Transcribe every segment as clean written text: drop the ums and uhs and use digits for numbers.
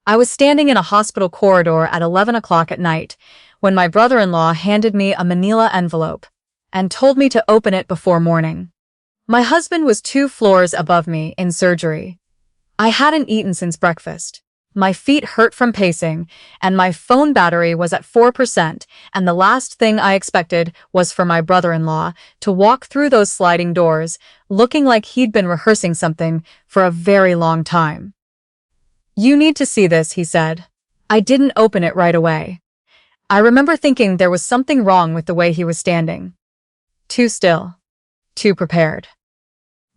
I was standing in a hospital corridor at 11 o'clock at night when my brother-in-law handed me a manila envelope and told me to open it before morning. My husband was 2 floors above me in surgery. I hadn't eaten since breakfast. My feet hurt from pacing, and my phone battery was at 4%, and the last thing I expected was for my brother-in-law to walk through those sliding doors, looking like he'd been rehearsing something for a very long time. "You need to see this," he said. I didn't open it right away. I remember thinking there was something wrong with the way he was standing. Too still. Too prepared.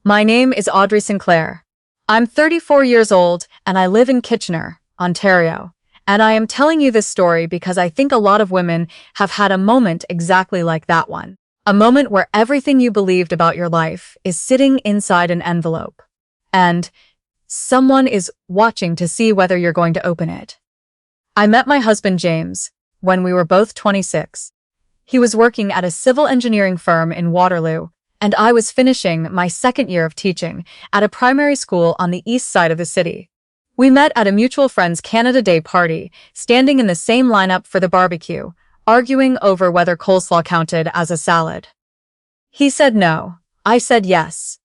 "My name is Audrey Sinclair. I'm 34 years old and I live in Kitchener, Ontario. And I am telling you this story because I think a lot of women have had a moment exactly like that one. A moment where everything you believed about your life is sitting inside an envelope. And someone is watching to see whether you're going to open it." I met my husband James when we were both 26. He was working at a civil engineering firm in Waterloo, and I was finishing my second year of teaching at a primary school on the east side of the city. We met at a mutual friend's Canada Day party, standing in the same lineup for the barbecue, arguing over whether coleslaw counted as a salad. He said no. I said yes.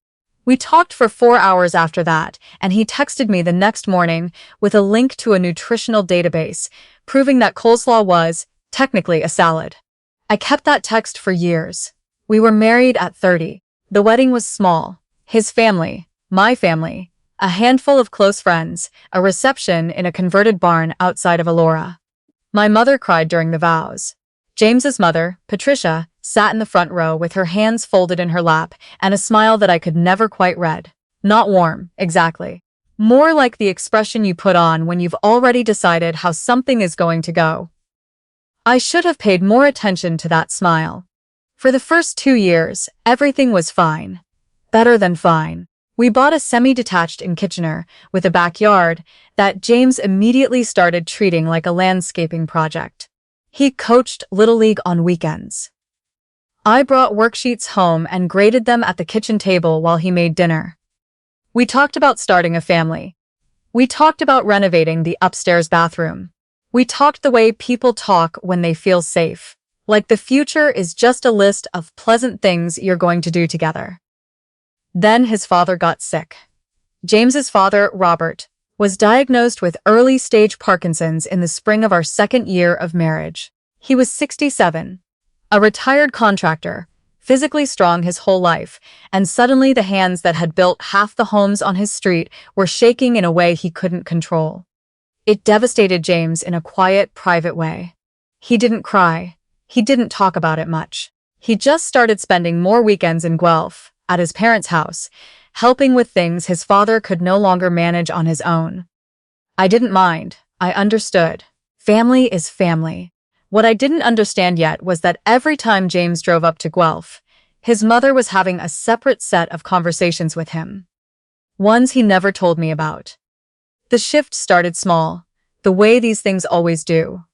We talked for 4 hours after that, and he texted me the next morning with a link to a nutritional database, proving that coleslaw was, technically, a salad. I kept that text for years. We were married at 30. The wedding was small. His family, my family, a handful of close friends, a reception in a converted barn outside of Elora. My mother cried during the vows. James's mother, Patricia, sat in the front row with her hands folded in her lap and a smile that I could never quite read. Not warm, exactly. More like the expression you put on when you've already decided how something is going to go. I should have paid more attention to that smile. For the first 2 years, everything was fine. Better than fine. We bought a semi-detached in Kitchener with a backyard that James immediately started treating like a landscaping project. He coached Little League on weekends. I brought worksheets home and graded them at the kitchen table while he made dinner. We talked about starting a family. We talked about renovating the upstairs bathroom. We talked the way people talk when they feel safe, like the future is just a list of pleasant things you're going to do together. Then his father got sick. James's father, Robert, was diagnosed with early-stage Parkinson's in the spring of our second year of marriage. He was 67, a retired contractor, physically strong his whole life, and suddenly the hands that had built half the homes on his street were shaking in a way he couldn't control. It devastated James in a quiet, private way. He didn't cry. He didn't talk about it much. He just started spending more weekends in Guelph, at his parents' house, helping with things his father could no longer manage on his own. I didn't mind. I understood. Family is family. What I didn't understand yet was that every time James drove up to Guelph, his mother was having a separate set of conversations with him. Ones he never told me about. The shift started small, the way these things always do.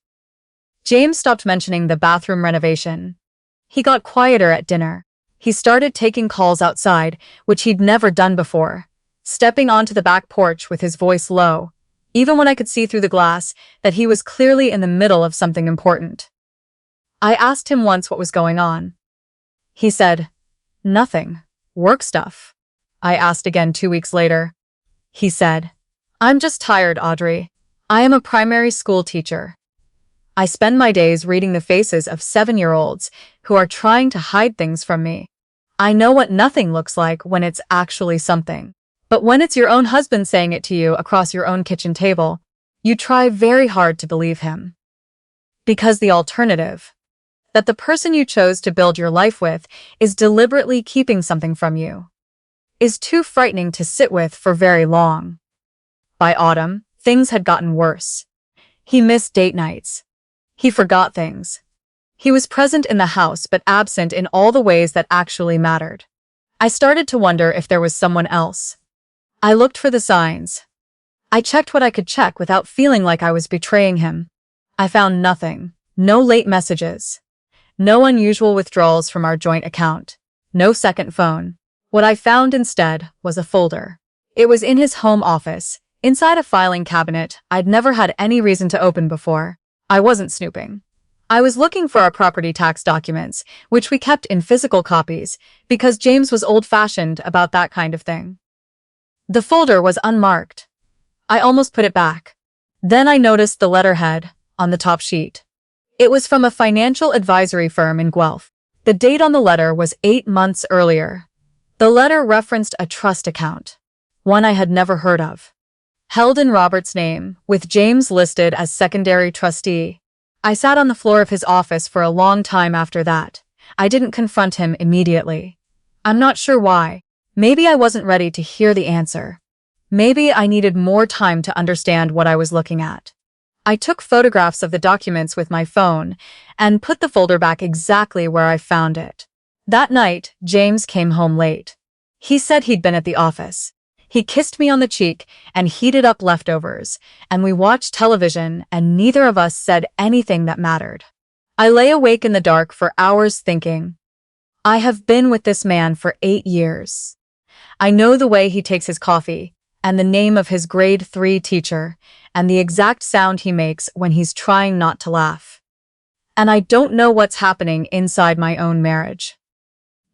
James stopped mentioning the bathroom renovation. He got quieter at dinner. He started taking calls outside, which he'd never done before, stepping onto the back porch with his voice low, even when I could see through the glass that he was clearly in the middle of something important. I asked him once what was going on. He said, "Nothing. Work stuff." I asked again 2 weeks later. He said, "I'm just tired, Audrey. I am a primary school teacher. I spend my days reading the faces of 7-year-olds who are trying to hide things from me. I know what nothing looks like when it's actually something. But when it's your own husband saying it to you across your own kitchen table, you try very hard to believe him. Because the alternative, that the person you chose to build your life with is deliberately keeping something from you, is too frightening to sit with for very long." By autumn, things had gotten worse. He missed date nights. He forgot things. He was present in the house but absent in all the ways that actually mattered. I started to wonder if there was someone else. I looked for the signs. I checked what I could check without feeling like I was betraying him. I found nothing. No late messages. No unusual withdrawals from our joint account. No second phone. What I found instead was a folder. It was in his home office, Inside a filing cabinet I'd never had any reason to open before. I wasn't snooping. I was looking for our property tax documents, which we kept in physical copies, because James was old-fashioned about that kind of thing. The folder was unmarked. I almost put it back. Then I noticed the letterhead on the top sheet. It was from a financial advisory firm in Guelph. The date on the letter was 8 months earlier. The letter referenced a trust account, one I had never heard of, held in Robert's name, with James listed as secondary trustee. I sat on the floor of his office for a long time after that. I didn't confront him immediately. I'm not sure why. Maybe I wasn't ready to hear the answer. Maybe I needed more time to understand what I was looking at. I took photographs of the documents with my phone and put the folder back exactly where I found it. That night, James came home late. He said he'd been at the office. He kissed me on the cheek and heated up leftovers, and we watched television, and neither of us said anything that mattered. I lay awake in the dark for hours thinking, I have been with this man for 8 years. I know the way he takes his coffee, and the name of his grade 3 teacher, and the exact sound he makes when he's trying not to laugh. And I don't know what's happening inside my own marriage.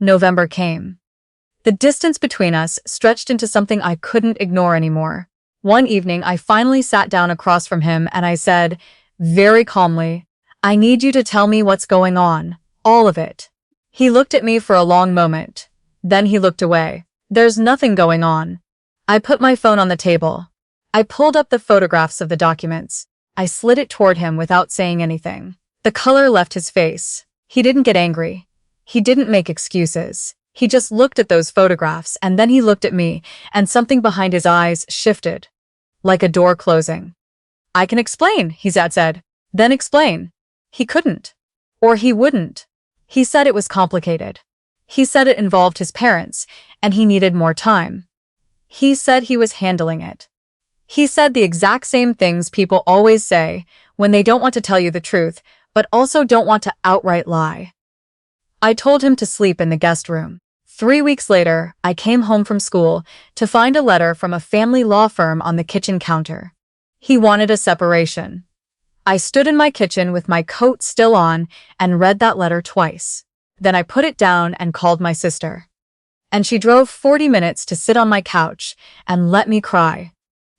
November came. The distance between us stretched into something I couldn't ignore anymore. One evening, I finally sat down across from him and I said, very calmly, I need you to tell me what's going on, all of it. He looked at me for a long moment. Then he looked away. There's nothing going on. I put my phone on the table. I pulled up the photographs of the documents. I slid it toward him without saying anything. The color left his face. He didn't get angry. He didn't make excuses. He just looked at those photographs, and then he looked at me, and something behind his eyes shifted, like a door closing. I can explain, he said. Then explain. He couldn't. Or he wouldn't. He said it was complicated. He said it involved his parents, and he needed more time. He said he was handling it. He said the exact same things people always say when they don't want to tell you the truth, but also don't want to outright lie. I told him to sleep in the guest room. 3 weeks later, I came home from school to find a letter from a family law firm on the kitchen counter. He wanted a separation. I stood in my kitchen with my coat still on and read that letter twice. Then I put it down and called my sister. And she drove 40 minutes to sit on my couch and let me cry,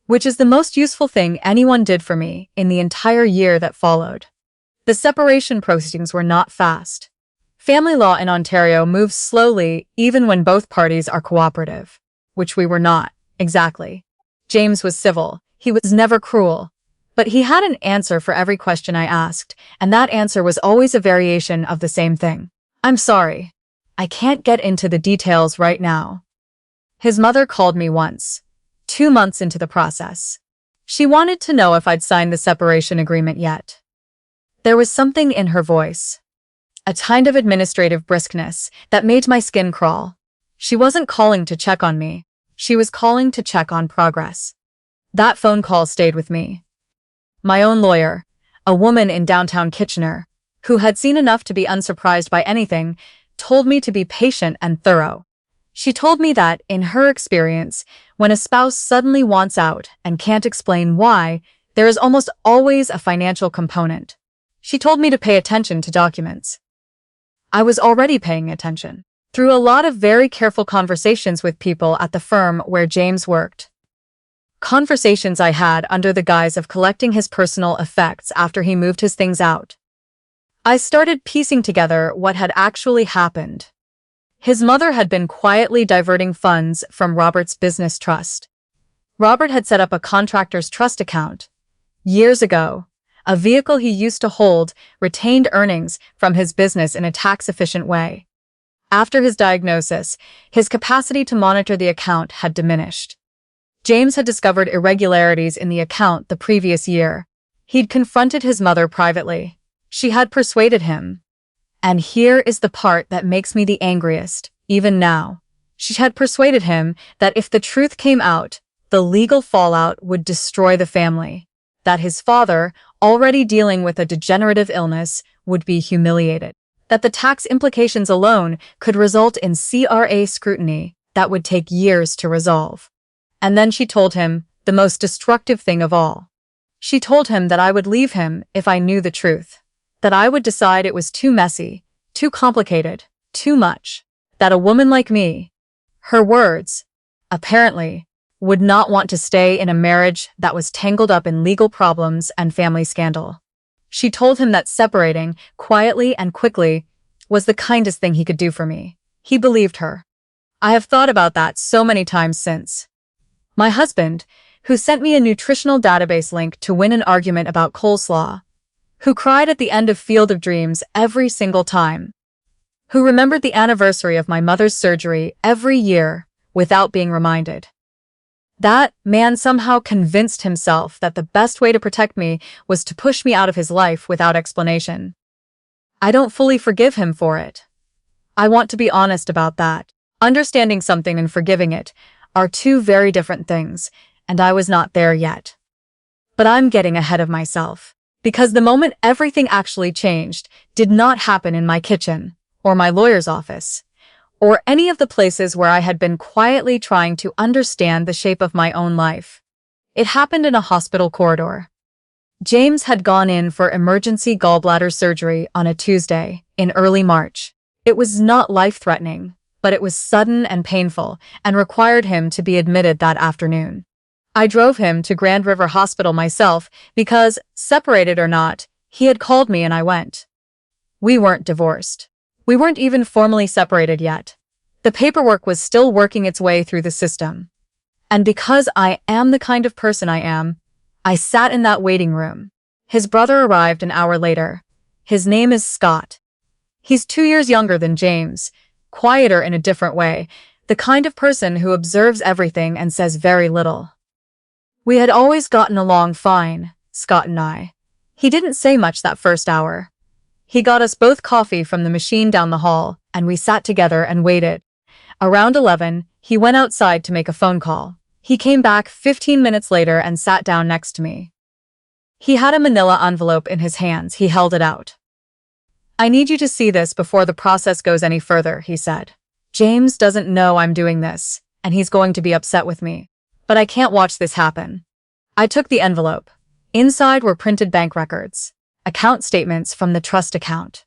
which is the most useful thing anyone did for me in the entire year that followed. The separation proceedings were not fast. Family law in Ontario moves slowly even when both parties are cooperative, which we were not, exactly. James was civil. He was never cruel. But he had an answer for every question I asked, and that answer was always a variation of the same thing. I'm sorry. I can't get into the details right now. His mother called me once, 2 months into the process. She wanted to know if I'd signed the separation agreement yet. There was something in her voice, a kind of administrative briskness that made my skin crawl. She wasn't calling to check on me. She was calling to check on progress. That phone call stayed with me. My own lawyer, a woman in downtown Kitchener, who had seen enough to be unsurprised by anything, told me to be patient and thorough. She told me that, in her experience, when a spouse suddenly wants out and can't explain why, there is almost always a financial component. She told me to pay attention to documents. I was already paying attention, through a lot of very careful conversations with people at the firm where James worked. Conversations I had under the guise of collecting his personal effects after he moved his things out. I started piecing together what had actually happened. His mother had been quietly diverting funds from Robert's business trust. Robert had set up a contractor's trust account. Years ago, a vehicle he used to hold retained earnings from his business in a tax-efficient way. After his diagnosis, his capacity to monitor the account had diminished. James had discovered irregularities in the account the previous year. He'd confronted his mother privately. She had persuaded him. And here is the part that makes me the angriest, even now. She had persuaded him that if the truth came out, the legal fallout would destroy the family. That his father, already dealing with a degenerative illness, would be humiliated. That the tax implications alone could result in CRA scrutiny that would take years to resolve. And then she told him, the most destructive thing of all. She told him that I would leave him if I knew the truth, that I would decide it was too messy, too complicated, too much, that a woman like me, her words, apparently, would not want to stay in a marriage that was tangled up in legal problems and family scandal. She told him that separating, quietly and quickly, was the kindest thing he could do for me. He believed her. I have thought about that so many times since. My husband, who sent me a nutritional database link to win an argument about coleslaw, who cried at the end of Field of Dreams every single time, who remembered the anniversary of my mother's surgery every year without being reminded. That man somehow convinced himself that the best way to protect me was to push me out of his life without explanation. I don't fully forgive him for it. I want to be honest about that. Understanding something and forgiving it are two very different things, and I was not there yet. But I'm getting ahead of myself, because the moment everything actually changed did not happen in my kitchen, or my lawyer's office, or any of the places where I had been quietly trying to understand the shape of my own life. It happened in a hospital corridor. James had gone in for emergency gallbladder surgery on a Tuesday in early March. It was not life-threatening, but it was sudden and painful and required him to be admitted that afternoon. I drove him to Grand River Hospital myself because, separated or not, he had called me and I went. We weren't divorced. We weren't even formally separated yet. The paperwork was still working its way through the system. And because I am the kind of person I am, I sat in that waiting room. His brother arrived an hour later. His name is Scott. He's 2 years younger than James, quieter in a different way, the kind of person who observes everything and says very little. We had always gotten along fine, Scott and I. He didn't say much that first hour. He got us both coffee from the machine down the hall, and we sat together and waited. Around 11, he went outside to make a phone call. He came back 15 minutes later and sat down next to me. He had a manila envelope in his hands. He held it out. I need you to see this before the process goes any further, he said. James doesn't know I'm doing this, and he's going to be upset with me. But I can't watch this happen. I took the envelope. Inside were printed bank records, account statements from the trust account,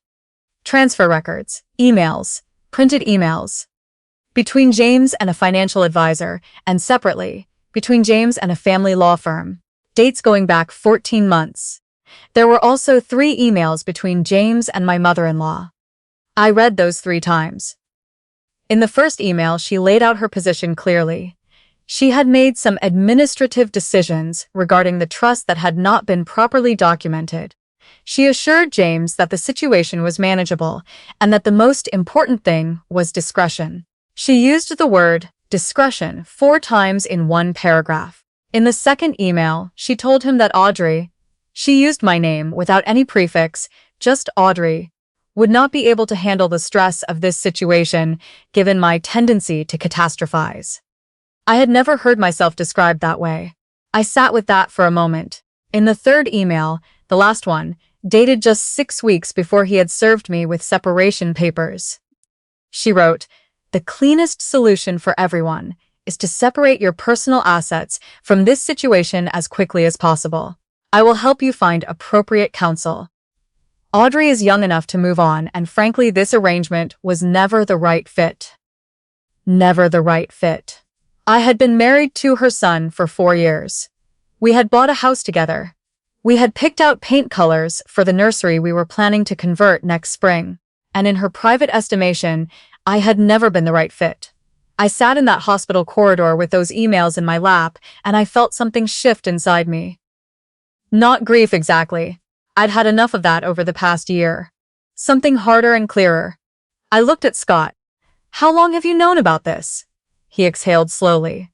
transfer records, emails, printed emails. Between James and a financial advisor, and separately, between James and a family law firm, dates going back 14 months. There were also 3 emails between James and my mother-in-law. I read those 3 times. In the first email, she laid out her position clearly. She had made some administrative decisions regarding the trust that had not been properly documented. She assured James that the situation was manageable and that the most important thing was discretion. She used the word discretion 4 times in one paragraph. In the second email, she told him that Audrey, she used my name without any prefix, just Audrey, would not be able to handle the stress of this situation given my tendency to catastrophize. I had never heard myself described that way. I sat with that for a moment. In the third email, the last one, dated just 6 weeks before he had served me with separation papers, she wrote, "The cleanest solution for everyone is to separate your personal assets from this situation as quickly as possible. I will help you find appropriate counsel. Audrey is young enough to move on, and frankly, this arrangement was never the right fit." Never the right fit. I had been married to her son for 4 years. We had bought a house together. We had picked out paint colors for the nursery we were planning to convert next spring, and in her private estimation, I had never been the right fit. I sat in that hospital corridor with those emails in my lap, and I felt something shift inside me. Not grief exactly. I'd had enough of that over the past year. Something harder and clearer. I looked at Scott. "How long have you known about this?" He exhaled slowly.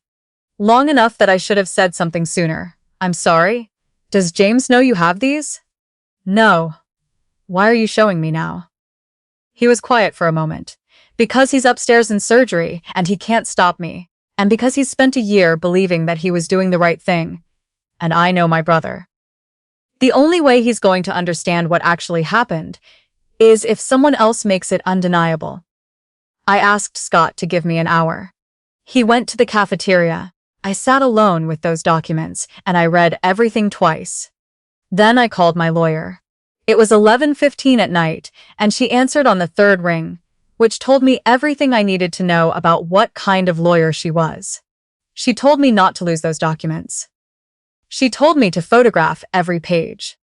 "Long enough that I should have said something sooner. I'm sorry. Does James know you have these?" "No." "Why are you showing me now?" He was quiet for a moment. "Because he's upstairs in surgery, and he can't stop me. And because he's spent a year believing that he was doing the right thing. And I know my brother. The only way he's going to understand what actually happened is if someone else makes it undeniable." I asked Scott to give me an hour. He went to the cafeteria. I sat alone with those documents, and I read everything twice. Then I called my lawyer. It was 11:15 at night, and she answered on the third ring, which told me everything I needed to know about what kind of lawyer she was. She told me not to lose those documents. She told me to photograph every page.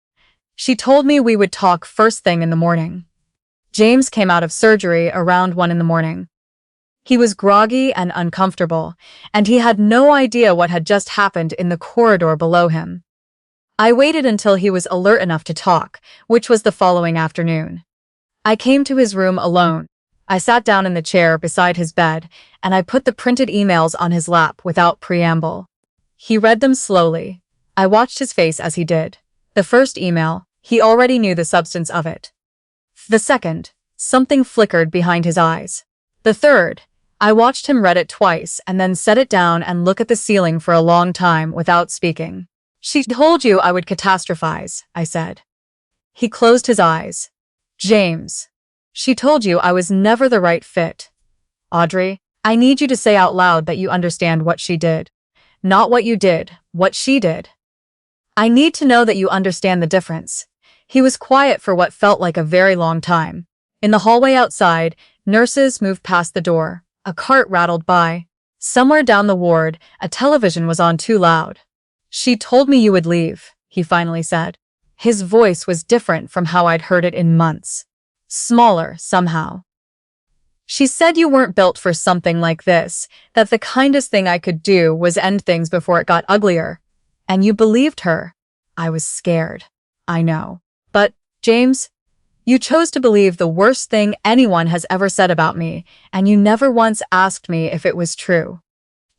She told me we would talk first thing in the morning. James came out of surgery around 1 in the morning. He was groggy and uncomfortable, and he had no idea what had just happened in the corridor below him. I waited until he was alert enough to talk, which was the following afternoon. I came to his room alone. I sat down in the chair beside his bed, and I put the printed emails on his lap without preamble. He read them slowly. I watched his face as he did. The first email, he already knew the substance of it. The second, something flickered behind his eyes. The third, I watched him read it twice and then set it down and look at the ceiling for a long time without speaking. "She told you I would catastrophize," I said. He closed his eyes. "James, she told you I was never the right fit. Audrey, I need you to say out loud that you understand what she did. Not what you did, what she did. I need to know that you understand the difference." He was quiet for what felt like a very long time. In the hallway outside, nurses moved past the door. A cart rattled by. Somewhere down the ward, a television was on too loud. "She told me you would leave," he finally said. His voice was different from how I'd heard it in months. Smaller, somehow. "She said you weren't built for something like this, that the kindest thing I could do was end things before it got uglier. And you believed her." I was scared. I know. "But, James, you chose to believe the worst thing anyone has ever said about me, and you never once asked me if it was true."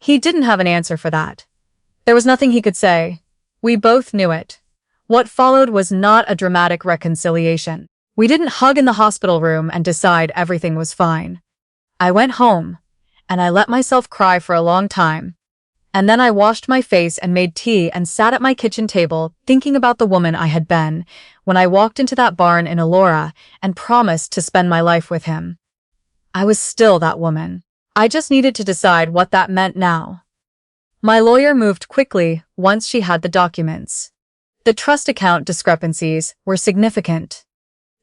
He didn't have an answer for that. There was nothing he could say. We both knew it. What followed was not a dramatic reconciliation. We didn't hug in the hospital room and decide everything was fine. I went home, and I let myself cry for a long time. And then I washed my face and made tea and sat at my kitchen table thinking about the woman I had been when I walked into that barn in Elora and promised to spend my life with him. I was still that woman. I just needed to decide what that meant now. My lawyer moved quickly once she had the documents. The trust account discrepancies were significant.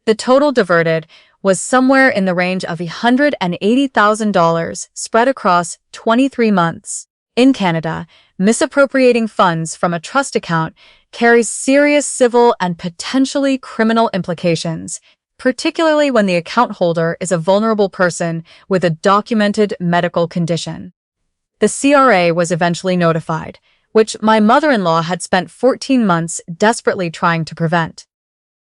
The total diverted was somewhere in the range of $180,000 spread across 23 months. In Canada, misappropriating funds from a trust account carries serious civil and potentially criminal implications, particularly when the account holder is a vulnerable person with a documented medical condition. The CRA was eventually notified, which my mother-in-law had spent 14 months desperately trying to prevent.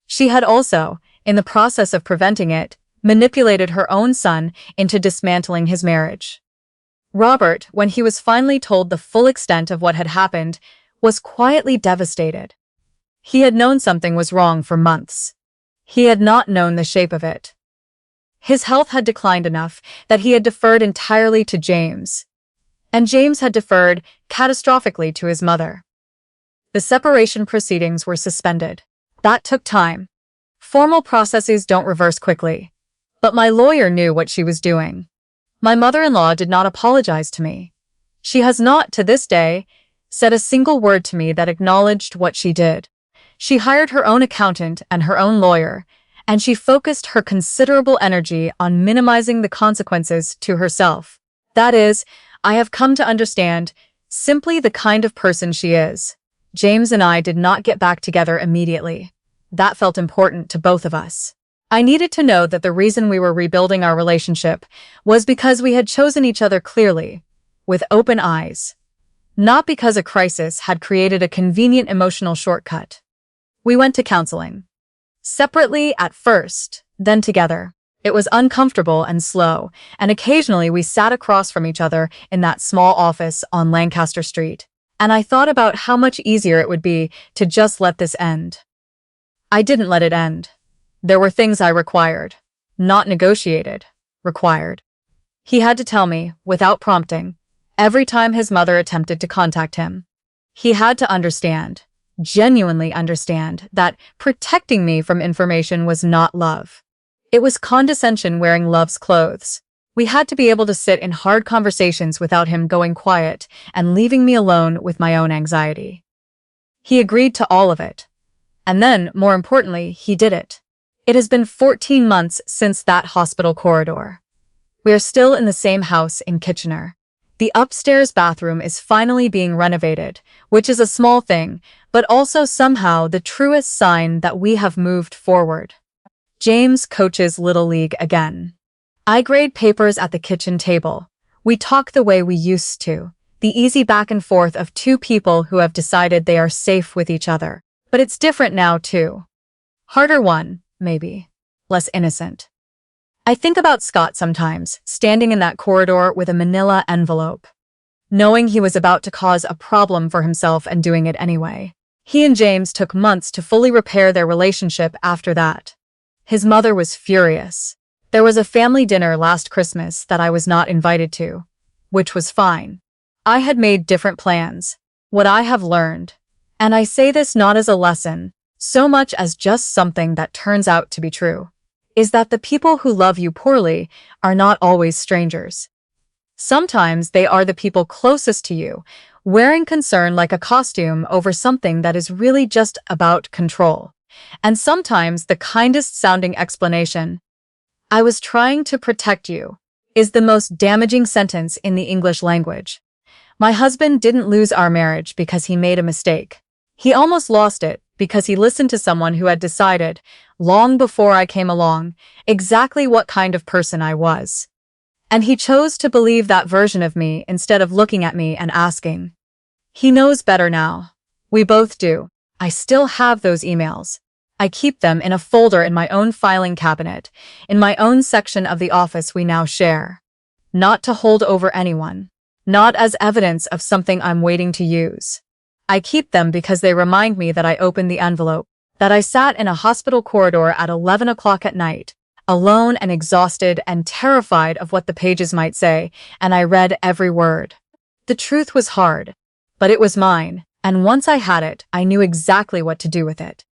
She had also, in the process of preventing it, manipulated her own son into dismantling his marriage. Robert, when he was finally told the full extent of what had happened, was quietly devastated. He had known something was wrong for months. He had not known the shape of it. His health had declined enough that he had deferred entirely to James, and James had deferred catastrophically to his mother. The separation proceedings were suspended. That took time. Formal processes don't reverse quickly, but my lawyer knew what she was doing. My mother-in-law did not apologize to me. She has not, to this day, said a single word to me that acknowledged what she did. She hired her own accountant and her own lawyer, and she focused her considerable energy on minimizing the consequences to herself. That is, I have come to understand, simply the kind of person she is. James and I did not get back together immediately. That felt important to both of us. I needed to know that the reason we were rebuilding our relationship was because we had chosen each other clearly, with open eyes. Not because a crisis had created a convenient emotional shortcut. We went to counseling. Separately at first, then together. It was uncomfortable and slow, and occasionally we sat across from each other in that small office on Lancaster Street, and I thought about how much easier it would be to just let this end. I didn't let it end. There were things I required. Not negotiated. Required. He had to tell me, without prompting, every time his mother attempted to contact him. He had to understand, genuinely understand, that protecting me from information was not love. It was condescension wearing love's clothes. We had to be able to sit in hard conversations without him going quiet and leaving me alone with my own anxiety. He agreed to all of it. And then, more importantly, he did it. It has been 14 months since that hospital corridor. We are still in the same house in Kitchener. The upstairs bathroom is finally being renovated, which is a small thing, but also somehow the truest sign that we have moved forward. James coaches Little League again. I grade papers at the kitchen table. We talk the way we used to, the easy back and forth of two people who have decided they are safe with each other. But it's different now, too. Harder one, maybe. Less innocent. I think about Scott sometimes, standing in that corridor with a manila envelope, knowing he was about to cause a problem for himself and doing it anyway. He and James took months to fully repair their relationship after that. His mother was furious. There was a family dinner last Christmas that I was not invited to, which was fine. I had made different plans. What I have learned, and I say this not as a lesson, so much as just something that turns out to be true, is that the people who love you poorly are not always strangers. Sometimes they are the people closest to you, wearing concern like a costume over something that is really just about control. And sometimes the kindest sounding explanation, "I was trying to protect you," is the most damaging sentence in the English language. My husband didn't lose our marriage because he made a mistake. He almost lost it because he listened to someone who had decided, long before I came along, exactly what kind of person I was. And he chose to believe that version of me instead of looking at me and asking. He knows better now. We both do. I still have those emails. I keep them in a folder in my own filing cabinet, in my own section of the office we now share. Not to hold over anyone. Not as evidence of something I'm waiting to use. I keep them because they remind me that I opened the envelope, that I sat in a hospital corridor at 11 o'clock at night, alone and exhausted and terrified of what the pages might say, and I read every word. The truth was hard, but it was mine, and once I had it, I knew exactly what to do with it.